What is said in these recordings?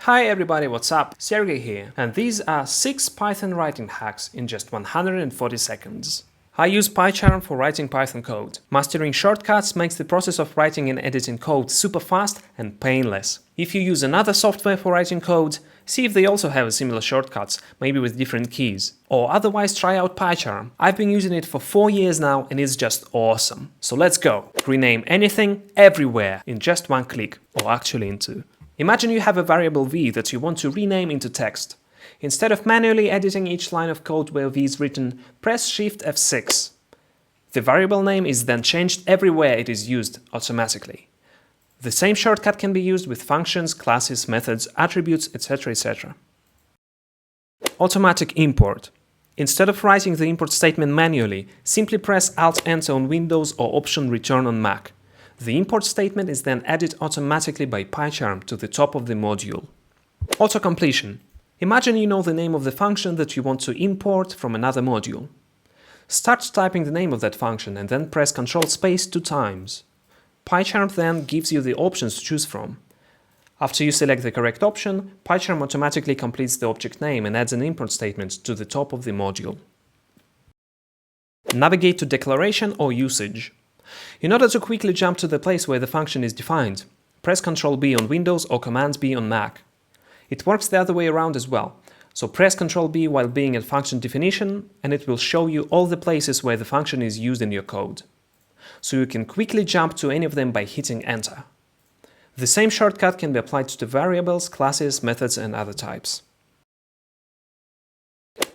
Hi everybody, what's up? Sergey here, and these are 6 Python writing hacks in just 140 seconds. I use PyCharm for writing Python code. Mastering shortcuts makes the process of writing and editing code super fast and painless. If you use another software for writing code, see if they also have similar shortcuts, maybe with different keys. Or otherwise try out PyCharm. I've been using it for 4 years now and it's just awesome. So let's go! Rename anything, everywhere, in just one click, or actually in two. Imagine you have a variable v that you want to rename into text. Instead of manually editing each line of code where v is written, press Shift F6. The variable name is then changed everywhere it is used automatically. The same shortcut can be used with functions, classes, methods, attributes, etc. etc. Automatic import. Instead of writing the import statement manually, simply press Alt-Enter on Windows or Option Return on Mac. The import statement is then added automatically by PyCharm to the top of the module. Autocompletion. Imagine you know the name of the function that you want to import from another module. Start typing the name of that function and then press Ctrl space 2 times. PyCharm then gives you the options to choose from. After you select the correct option, PyCharm automatically completes the object name and adds an import statement to the top of the module. Navigate to declaration or usage. In order to quickly jump to the place where the function is defined, press Ctrl B on Windows or Command B on Mac. It works the other way around as well, so press Ctrl B while being at function definition and it will show you all the places where the function is used in your code. So you can quickly jump to any of them by hitting Enter. The same shortcut can be applied to the variables, classes, methods and other types.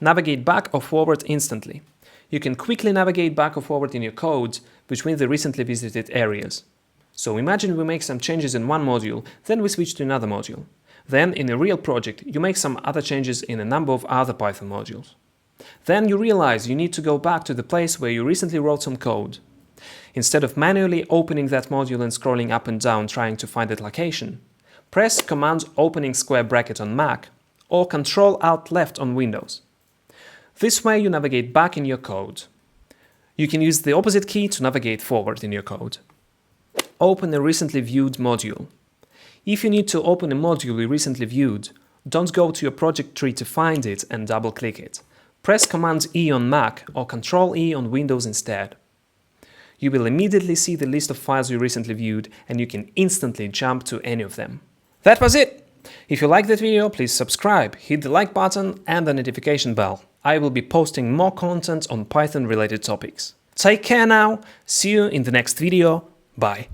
Navigate back or forward instantly. You can quickly navigate back or forward in your code between the recently visited areas. So imagine we make some changes in one module, then we switch to another module. Then, in a real project, you make some other changes in a number of other Python modules. Then you realize you need to go back to the place where you recently wrote some code. Instead of manually opening that module and scrolling up and down trying to find that location, press Command opening square bracket on Mac or Ctrl Alt Left on Windows. This way you navigate back in your code. You can use the opposite key to navigate forward in your code. Open a recently viewed module. If you need to open a module you recently viewed, don't go to your project tree to find it and double-click it. Press Command E on Mac or Ctrl E on Windows instead. You will immediately see the list of files you recently viewed and you can instantly jump to any of them. That was it! If you liked that video, please subscribe, hit the like button and the notification bell. I will be posting more content on Python related topics. Take care now, see you in the next video, bye!